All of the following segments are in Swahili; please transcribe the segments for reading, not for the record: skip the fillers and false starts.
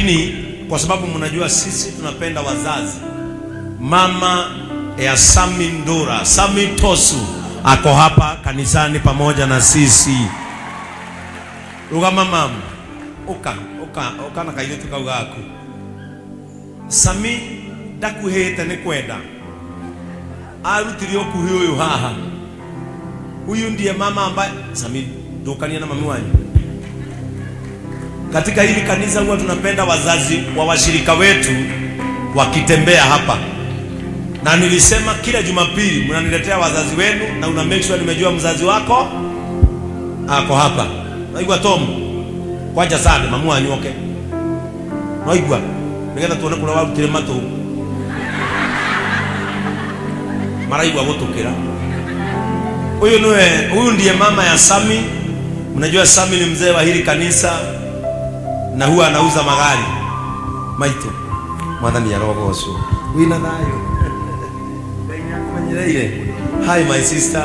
lakini kwa sababu mnajua sisi tunapenda wazazi, mama ya Sami Ndura, Sami Tosu ako hapa kanisani pamoja na sisi. Rugama mama, uka na kaile tukaugaku. Sami ndakuhete ni kwenda arutirio kuhi uyu haha. Huyu ndiye mama ambaye Sami ndukania na mami wanyu. Katika hili kanisa huwa tunapenda wazazi wa washirika wetu wakitembea hapa. Na nilisema kila Jumapili mnaniletea wazazi wenu na una make sure nimejua mzazi wako ako hapa. Naigwa Tom. Kwaja sana mamu wanyu okay. Naigwa. Nigenda tuone kula wao telemato. Maraigwa gotokera. Huyu ndiye mama ya Sami. Mnajua Sami ni mzee wa hili kanisa na huwa anauza magari. Maito. Mwathani yarogocwo. Wina thayo. Hi my sister.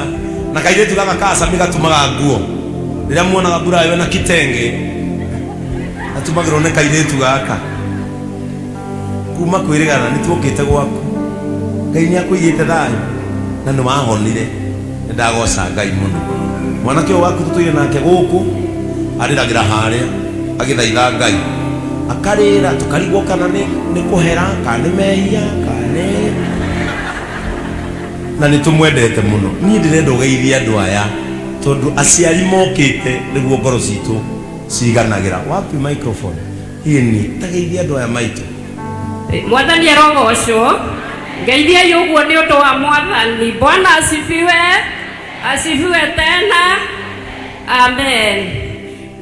Na kaide tukaka kasa mika tumaga nguo. Rira muona bura yo na kitenge. Atumagira one kaide tukaka. Kuma kwirigana nitwokite gwaku. Ngai ni akuyite thayo. Na no mahonire. Ndagoca Ngai muno. Mwanake waku tutuire nake guku ariragira haria agithaitha Ngai. Akarira tukarigwo kana ni kuhera kana mehia kana na nitumwendete muno. Ni ndirenda ugeithia andu aya tondu aciari mokite niguo ngoro citu ciganagira. Wapi microphone hii ni tageithia andu aya maitu. Mwathani arogocwo. Ngeithia yuguo ni undu wa Mwathani. Bwana asifiwe. Asifiwe tena. Amen.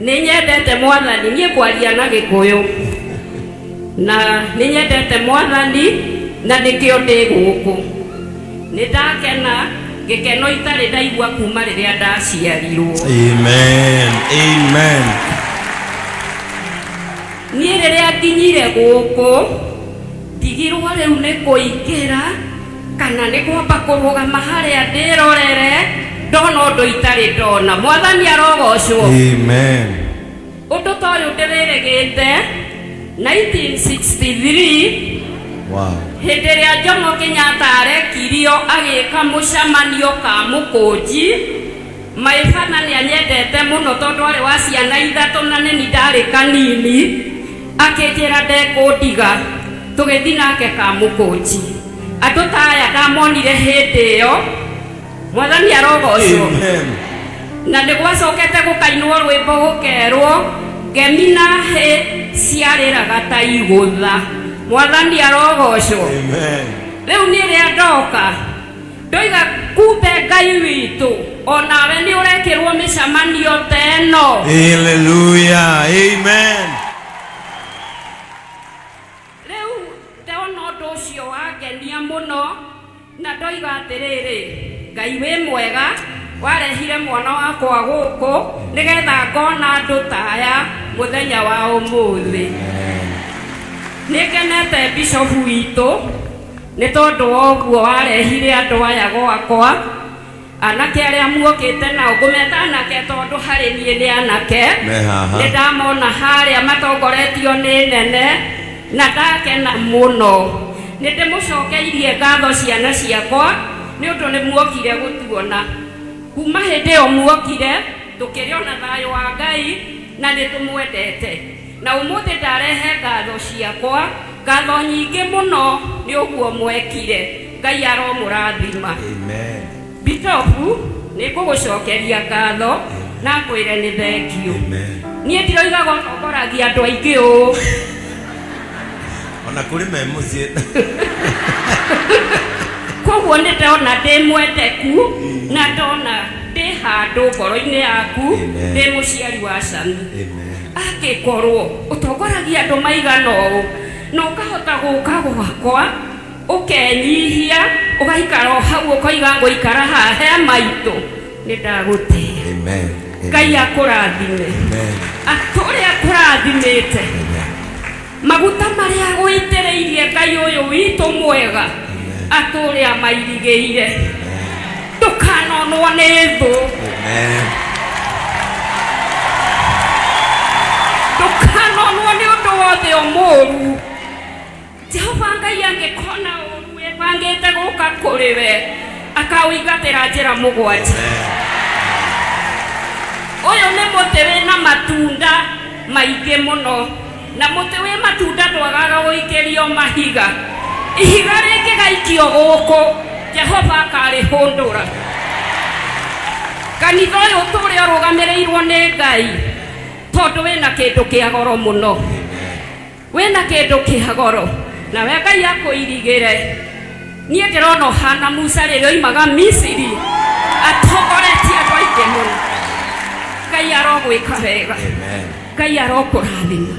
Ninyendete Mwathani. Nie kwaria na Gikuyu na ninyendete Mwathani na nikio ndi guku. Nidakena gikeno itari ndaigua kuma riria ndaciarirwo. Amen. Amen. Ni riria nginyire guku ndigirwo riu ni kuingira kana ni kwamba kurugama haria ndirorere ndona undu itari ndona. Mwathani arogocwo. Amen. Undu ta uyu ndiririgite 1963. Wow. Hindi ria Jomo Kenyatta arekirio agika mucamanio ka Mukunji. Maifana ni anyendete muno tondu ari wa ciana ithatu na ni ndari kanini. Akijira ndekundiga tugithi nake ka Mukunji. Andu ta aya ndamonire hindi iyo. Mwathani arogocwo. Amen. Na ndigwacokete gukainwo rwimbo gukerwo ngemina he ciariraga ta igutha. Mwathani arogocwo. Amen. Riu ni ria ndoka ndoiga kumbe Ngai witu onawe ni urekirwo micamanio teno. Hallelujah. Amen. Riu ndona undu ucio wangenia muno na ndoiga atiriri Ngai wi mwega warehire mwana wakwa guku nigetha ngona andu taya muthenya wa umuthi. Nikenete Bishop witu ni tondu oguo warehire andu aya gwakwa. Anake aria muokite nao ngumeta anake tondu hari nie ni anake. Ni ndamona haria matongoretio ni nene na ndakena muno. Ni ndimucokeirie ngatho ciana ciakwa ni undu ni muokire gutuona. Kuma hindi iyo muokire tukiriona thayo wa Ngai na ni tumwendete. Na umuthi ndarehe ngatho ciakwa, ngatho nyingi muno ni uguo mwekire. Ngai aromurathima. Amen. Bishop ni kugucokeria ngatho na kwire ni thengiu. Nie ndiroiga gotongoragia andu aingi u. Ona kuri memucie. Koguo ni ndona ndimwendeku na ndona ndi handu ngoro-ini yaku ndi muciari wa Sami. Akikorwo utongoragia andu maigana uu na ukahota guka gwakwa ukenyihia ugaikara hau ukoiga nguikara haha he maitu ni ndagutia. Amen. Ngai akurathime. Amen. Aturi akurathimite. Maguta maria guitiriirie Ngai uyu witu mwega aturi amairigiire. Ndukanonwo ni thu. Amen. Ndukanonwo ni undu wothe umuthi. ũru. Jehova Ngai angĩkona ũru ebangĩte gũka kũrĩ we akawĩingatĩra njĩra mũgwanja. Ũyũ nĩ mũtĩ wĩna matunda maingĩ mũno, na mũtĩ wĩ matunda ndwagaga gũikĩrio mahiga. Ihiga rĩngĩgaikio gũkũ Jehova akarĩhũndũra. Kanitha ũyũ tũrĩa ũrũgamĩrĩirwo nĩ Ngai tondũ wĩna kĩndũ kĩa goro mũno, wĩna kĩndũ kĩa goro, na we Ngai akũirigĩre. Niĩ ndĩrona ũhana Musa rĩrĩa oimaga Misiri atongoretie andũ aingĩ mũno. Ngai arogwĩka wega, Ngai arokũrathima.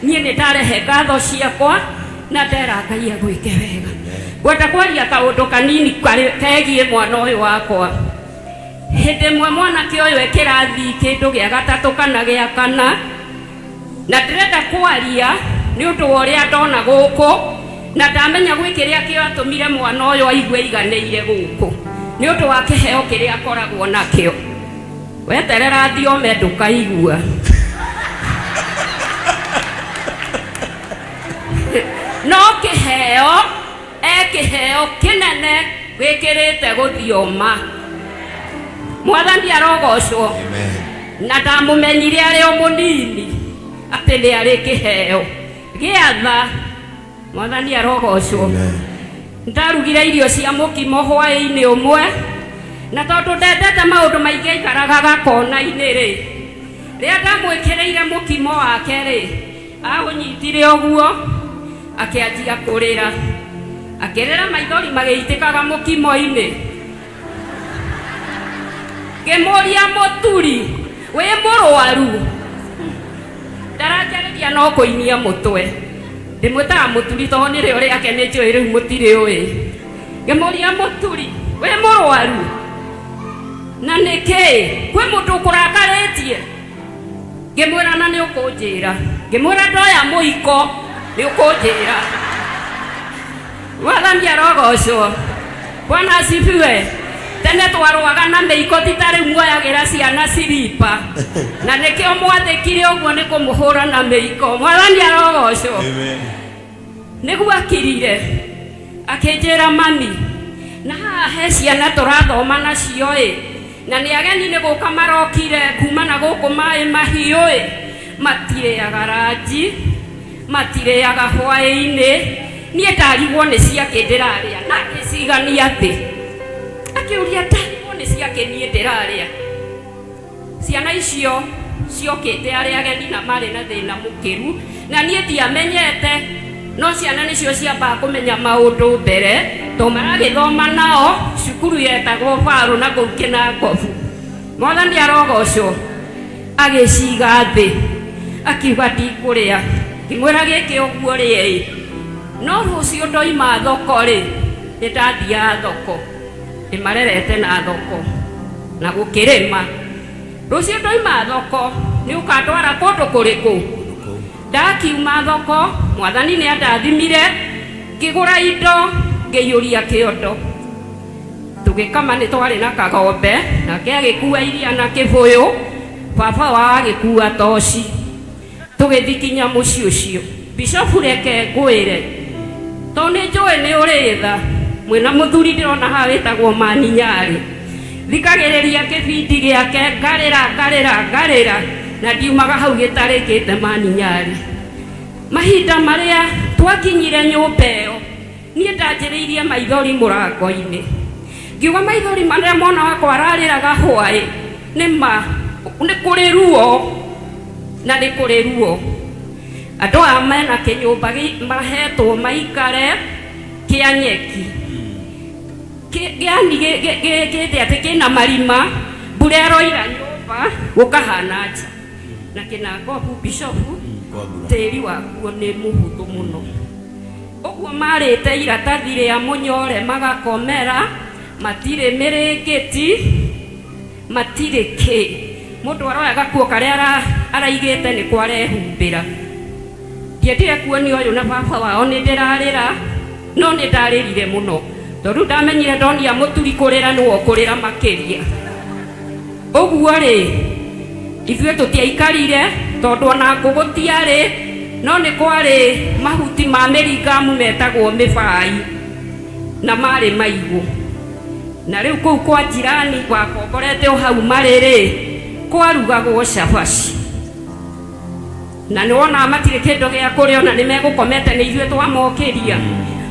Niĩ nĩ ndarehe ngatho ciakwa na ndera Ngai agwĩke wega. Ngwenda kwaria kaũndũ kanini kegiĩ mwana ũyũ wakwa. Hĩndĩ ĩmwe mwanake ũyũ ekĩrathi kĩndũ gĩa gatatũ kana gĩa kana, na ndĩrenda kwaria nĩ ũndũ wa ũrĩa ndona gũkũ, na ndamenya gwĩ kĩrĩa kĩatũmire mwana ũyũ aigue aiganĩire gũkũ nĩ ũndũ wa kĩheo kĩrĩa akoragwo nakĩo. Weterera thiome ndũkaigua. No kĩheo kĩheo kĩnene wĩkĩrĩte gũthioma. Mwathani arogocwo. Na ndamũmenyire arĩ o mũnini atĩ nĩ arĩ kĩheo gĩatha. Mwathani arogocwo. Ndarugire irio cia mũkimo hwaĩ-inĩ ũmwe, na tondũ ndendete maũndũ maingĩ aikaraga gakona-inĩ rĩ, rĩrĩa ndamwĩkĩrĩire mũkimo wake rĩ, aũnyitire ũguo akĩanjia kũrĩra, akĩrĩra maithori magĩitĩkaga mũkimo-inĩ. Ngĩmũria mũturi, wĩ mũrwaru? Ndaranjarĩria no kũinia mũtwe. Ndĩmwĩtaga mũturi tondũ nĩrĩo rĩake nĩ njũĩ rĩu mũtirĩ ũĩ. Ngĩmũria mũturi, wĩ mũrwaru? Na nĩkĩ? Kwĩ mũndũ ũkũrakarĩtie? Ngĩmwĩra na nĩ ũkũnjĩra. Ngĩmwĩra ndoya mũiko nĩ ũkũnjĩra. Mwathani arogocwo. Bwana asifiwe. Tene twarũaga na mĩiko ti ta rĩu muoyagĩra ciana silipa, na nĩkĩo mwathĩkire ũguo nĩ kũmũhũra na mĩiko. Mwathani arogocwo. Nĩguo akirire akĩnjĩra, mami, na haha he ciana tũrathoma nacio ĩ, na nĩ ageni nĩ gũka marokire kuma na gũkũ Maĩ Mahiũ ĩ, matirĩaga ranji, matirĩaga hwaĩ-inĩ. Niĩ ndarigwo nĩ ciake ndĩrarĩa na ngĩcigania atĩ. Akĩũria ndarigwo nĩ ciake niĩ ndĩrarĩa. Ciana icio ciokĩte arĩ ageni na marĩ na thĩna mũkĩru, na niĩ ndiamenyete, no ciana nĩcio ciambaga kũmenya maũndũ mbere tondũ maragĩthoma nao cukuru yetagwo Faru na kũu Kĩnangobu. Mwathani arogocwo. Agĩciga thĩ akiuga ndikũrĩa. Ngĩmwĩra gĩkĩ ũguo rĩ, no rũciũ ndoima thoko rĩ, nĩ ndathiaga thoko, ndĩmarerete na thoko na gũkĩrĩma. Rũciũ ndoima thoko nĩ ũkandwara kũndũ kũrĩkũ? Ndakiuma thoko, Mwathani nĩ andathimire, ngĩgũra indo, ngĩiyũria kĩondo. Tũgĩkama nĩ twarĩ na kagombe, nake agĩkua iria na kĩbũyũ, baba wao agĩkua toci. Tũgĩthikinya mũciĩ ũcio. Bishopu reke ngwĩre, tondũ nĩ njũĩ nĩ ũrĩ tha, mwĩna mũthuri ndĩrona haha wĩtagwo Maninyarĩ. Thikagĩrĩria kĩbindi gĩake, ngarĩra, na ndiumaga hau gĩtarĩkĩte Maninyarĩ. Mahinda marĩa twakinyire nyũmba ĩyo, niĩ ndanjĩrĩirie maithori mũrango-inĩ. Ngiuga maithori marĩa mwana wakwa ararĩraga hwaĩ, nĩ kũrĩ ruo, na nĩ kũrĩ ruo. Andũ aya mena kĩnyũmba mahetwo maikare kĩa nyeki. Gĩani gĩtĩ atĩ kĩna marima, mbura ĩroira nyũmba gũkahana nja. Na Kĩnangobu bishopu tĩri wakuo nĩ mũhũthũ mũno. Ũguo marĩte iratathi rĩa mũnyore magakomera, matirĩ mĩrĩngĩti, matirĩ kĩ. Mũndũ aroya gakuo karĩa araigĩte nĩ kwarehumbĩra. Ndiendire kuonia ũyũ na baba wao nĩ ndĩrarĩra, no nĩ ndarĩrire mũno tondũ ndamenyire ndonia mũturi kũrĩra nĩwe ũkũrĩra makĩria. Ũguo rĩ, ithuĩ tũtiaikarire tondũ ona ngũ gũtiarĩ, no nĩ kwarĩ mahuti ma mĩringamu metagwo mĩbai na marĩ maigũ, na rĩu kũu kwa jirani gwakomborete o hau marĩ kwarugagwo cabaci, na nĩwona matirĩ kĩndũ gĩa kũrĩa ona nĩmegũkomete nĩ ithuĩ twamokĩria.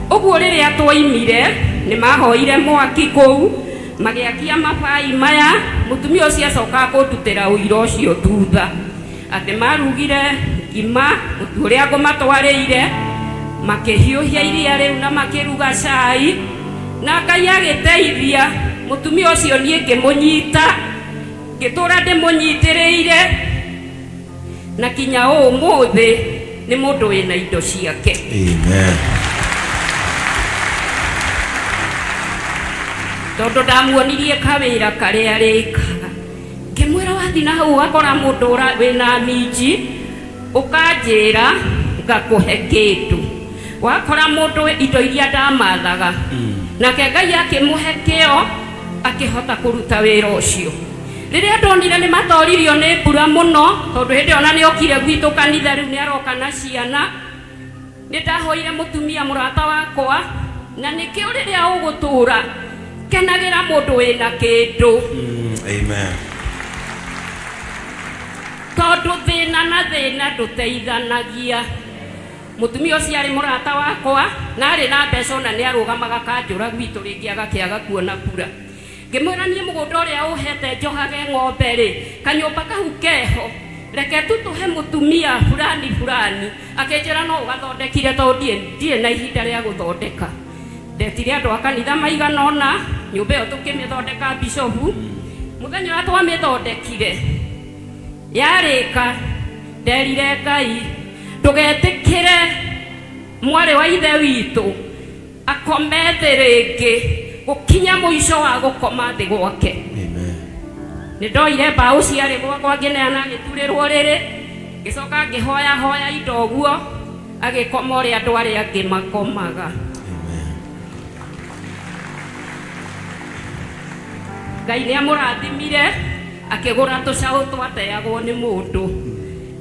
Ũguo rĩrĩa twoimire nĩ mahoire mwaki kũu magĩakia mabai maya, mũtumia ũcio acoka kũndutĩra ũira ũcio thutha atĩ marugire ngima, mũtu ũrĩa ngũmatwarĩire, makĩhiũhia iria rĩu na makĩruga cai, na Ngai agĩteithia mũtumia ũcio niĩ ngĩmũnyita, ngĩtũra ndĩmũnyitĩrĩire, na kinya ũmũthĩ nĩ mũndũ wĩna indo ciake. Amen. Tondũ ndamuonirie kawĩra karĩa arĩkaga, ngĩmwĩra wathi na hau ũgakora mũndũ wĩna minji ũkanjĩra ngakũhe kĩndũ, wakora mũndũ indo iria ndamathaga, nake Ngai akĩmũhe kĩo akĩhota kũruta wĩra ũcio. Rĩrĩa ndonire nĩ matoririo nĩ mbura mũno, tondũ hĩndĩ ona nĩ okire gwitũ kanitha, rĩu nĩ aroka na ciana, nĩ ndahoire mũtumia mũrata wakwa, na nĩkĩo rĩrĩa ũgũtũra kenagĩra mũndũ wĩna kĩndũ. Amen. Tondũ thĩna na thĩna ndũteithanagia. Mũtumia ũcio arĩ mũrata wakwa na arĩ na mbeca ona nĩ arũgamaga kanjũra gwitũ rĩngĩ agakĩaga kuona mbura. Ngĩmwĩra niĩ mũgũnda ũrĩa ũhete njohage ng'ombe rĩ, kanyũmba kau keho, reke tu tũhe mũtumia fulani. Akĩnjĩra no ũgathondekire tondũ ndirĩ na ihinda rĩa gũthondeka. Ndetire andũ a kanitha maigana ũna, nyũmba ĩyo tũkĩmĩthondeka bishopu. Mũthenya ũrĩa twamĩthondekire yarĩka, nderire Ngai ndũgetĩkĩre mwarĩ wa ithe witũ akome thĩ rĩngĩ gũkinya mũico wa gũkoma thĩ gwake. Nĩ ndoire mbaũ ciarĩ gwakwa ngĩneana ngĩturĩrwo rĩrĩ, ngĩcoka ngĩhoya indo ũguo, agĩkoma ũrĩa andũ arĩa angĩ makomaga. Ngai nĩ amũrathimire akĩgũra tũcaũ twateagwo nĩ mũndũ,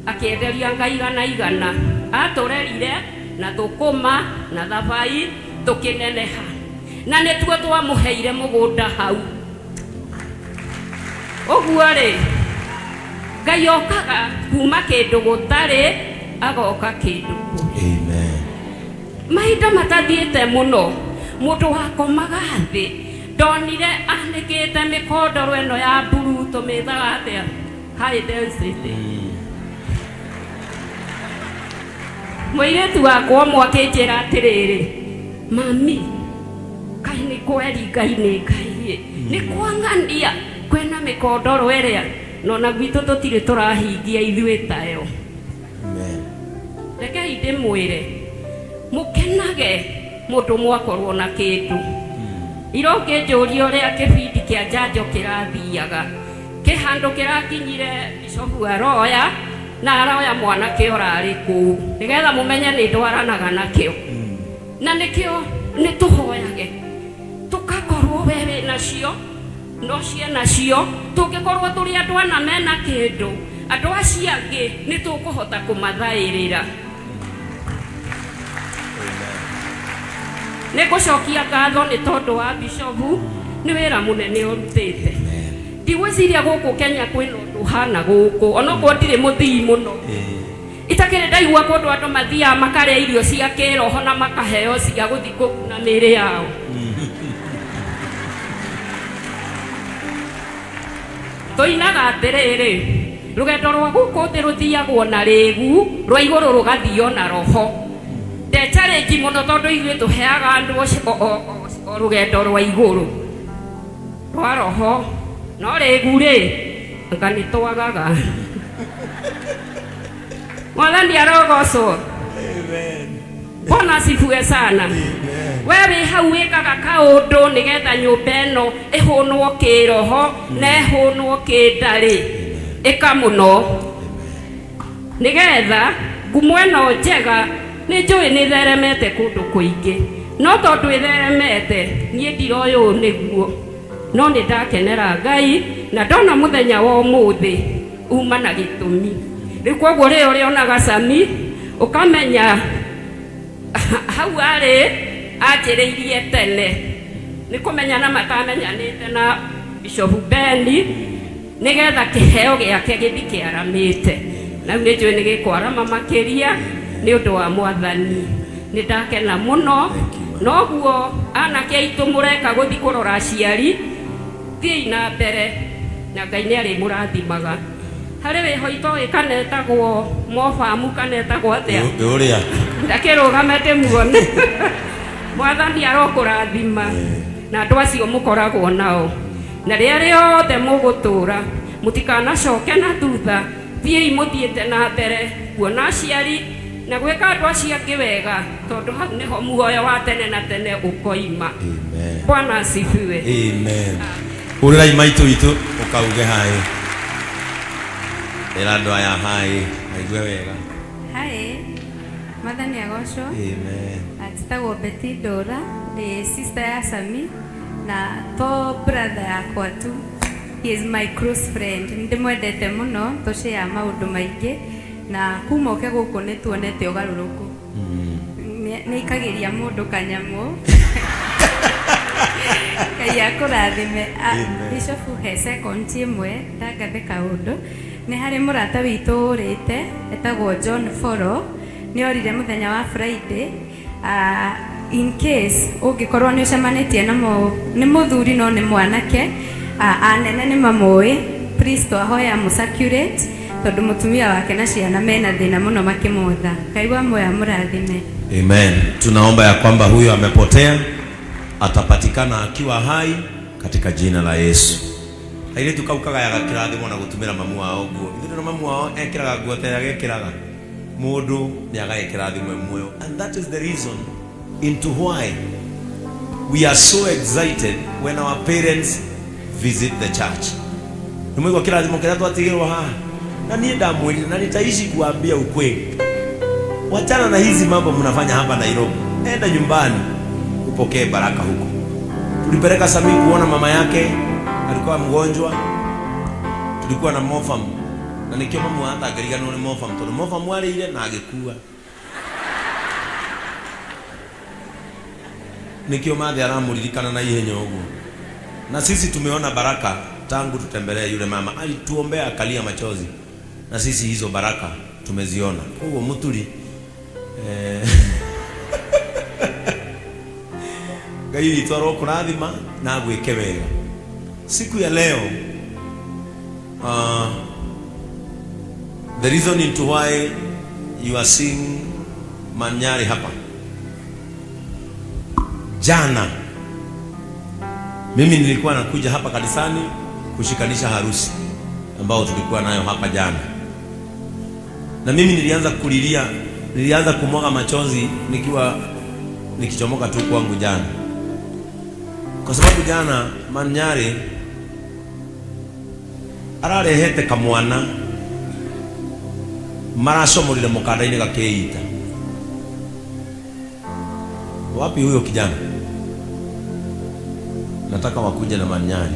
akĩenderia Ngai igana, atũrerire na thũkũma na thabai tũkĩneneha, na nĩtuo twamũheire mũgũnda hau. Ũguo rĩ, Ngai okaga kuma kĩndũ gũtarĩ agoka kĩndũ kũrĩ. Mahinda matathiĩte mũno, mũndũ wakomaga thĩ, ndonire anĩkĩte mĩkondoro ĩno ya mburu tũmĩthaga atĩa, high density. Mũirĩtu wakwa ũmwe akĩnjĩra atĩrĩrĩ, mami, kaĩ nĩ kweri Ngai nĩ Ngai, nĩ kwang'ania kwĩna mĩkondoro ĩrĩa nona gwitũ tũtirĩ tũrahingia ithuĩ tayo. Rekei ndĩmwĩre mũkenage mũndũ mwakorwo na kĩndũ. Ira ũkĩnjũria ũrĩa kĩbindi kĩa njanjo kĩrathiaga, kĩhandũ kĩrakinyire bishopu aroya na aroya mwanake ũrarĩ kũu, nĩgetha mũmenye nĩ ndwaranaga nakĩo. Na nĩkĩo nĩ tũhoyage tũkakorwo we wĩnacio no ciĩnacio, tũngĩkorwo tũrĩ andũ ana mena kĩndũ, andũ acio angĩ nĩ tũkũhota kũmathaĩrĩra. Nĩ ngũcokia ngatho nĩ tondũ wa bishopu, nĩ wĩra mũnene ũrutĩte. Ndigwĩciria gũkũ Kenya kwĩna ũndũ ũhana gũkũ, onokorwo ndirĩ mũthii mũno. Itakĩrĩ ndaigua kũndũ andũ mathiaga makarĩa irio cia kĩroho na makaheo cia gũthiĩ kũguna mĩĩrĩ yao. Tũinaga atĩrĩrĩ, rũgendo rwa gũkũ thĩ rũthiagwo na rĩgu, rwa igũrũ rũgathio na roho. Ndechallenge mũno tondũ ithuĩ tũheaga andũ o rũgendo rwa igũrũ rwa roho, no rĩgu rĩ anga nĩ twagaga. Mwathani arogocwo. Bwana asifiwe sana. We wĩ hau wĩkaga kaũndũ nĩgetha nyũmba ĩno ĩhũnwo kĩroho na ĩhũnwo kĩndarĩ, ĩka mũno nĩgetha ngumo ĩno njega nĩ njũĩ nĩ theremete kũndũ kũingĩ, no tondũ ĩtheremete niĩ ndiroĩ ũũ nĩguo, no nĩ ndakenera Ngai na ndona mũthenya wa ũmũthĩ uma na gĩtũmi. Rĩu koguo rĩo rĩonaga cami ukamenya hau ari ajiriirie tene ni kumenya na matamenyanite na Bishop Beni nigetha kiheo giake githi kiaramite na ni njui ni gikwarama makiria ni undu wa Mwathani ni ndakena muno noguo anake aitu mureka guthi kurora aciari thii na mbere na Ngai ni ari murathimaga hari wiho itoi kanetagwo mofamu kanetagwo atia uria ndakirugamete muone Mwathani arokurathima na andu acio mukoragwo nao na ria riothe mugutura mutikanacoke na thutha thiei muthiete na mbere kuona aciari na gwika andu acio angi wega tondu hau niho muoyo wa tene na tene ukoima. Bwana asifiwe. Amen. Urirai maitu itu ukauge hai erando aya hai aigue wega hai Mwathani agocwo. Amen. Atitagwo Betty Dora ni sister ya Sami na to brother yakwa tu. He is my close friend. Ndimwendete muno tushare maundu maingi na kuma uke guku ni tuonete ugaruruku. Ni ikagiria mundu kanyamu. Ngai akurathime. Bishop he second imwe ndagathe kaundu ni hari murata witu urite etagwo John Foro ni orire muthenya wa Friday. In case ungikorwo ni ucemanitie na ni muthuri no ni mwanake anene ni mamui please to ahoya musacurate tondu mutumia wake na ciana mena thina muno makimutha. Ngai wa moya murathime. Amen. Tunaomba ya kwamba huyo amepotea atapatikana akiwa hai katika jina la Yesu. Haire tukaukaga ya kirathimo na gutumira mamu wao guo. Ithuĩ na mamu wao ekiraga guo ta yagekiraga. Mundu ni agekira thimo mweyo, and that is the reason into why we are so excited when our parents visit the church. Nimwego kirathimo kiria twatigirwo ha na niĩ ndamwĩrire na nitaishi kuambia ukweli. Wachana na hizi mambo mnafanya hapa Nairobi. Enda nyumbani upokee baraka huko. Tulipeleka Sami kuona mama yake alikuwa mgonjwa. Tulikuwa na mofam na nikio mamu hata agirigano ni mofam tondu mofam wale ile na agikua. Nikio mathe aramuririkana na ihenya uguo. Na sisi tumeona baraka tangu tutembelee yule mama. Alituombea akalia machozi. Na sisi hizo baraka tumeziona. Huo muturi Ngai itwaro kurathima na gwike wega. Siku ya leo the reason into why you are seeing Manyari hapa. Jana mimi nilikuwa nakuja hapa kanisani kushikanisha harusi ambao tulikuwa nayo hapa jana. Na mimi nilianza kulilia, nilianza kumwaga machozi nikichomoka tu kwangu jana. Kwa sababu jana Manyari ararehete kamwana maracomorire mukanda-ini gakeita. Wapi huyo kijana? Nataka wakuja na Manyari.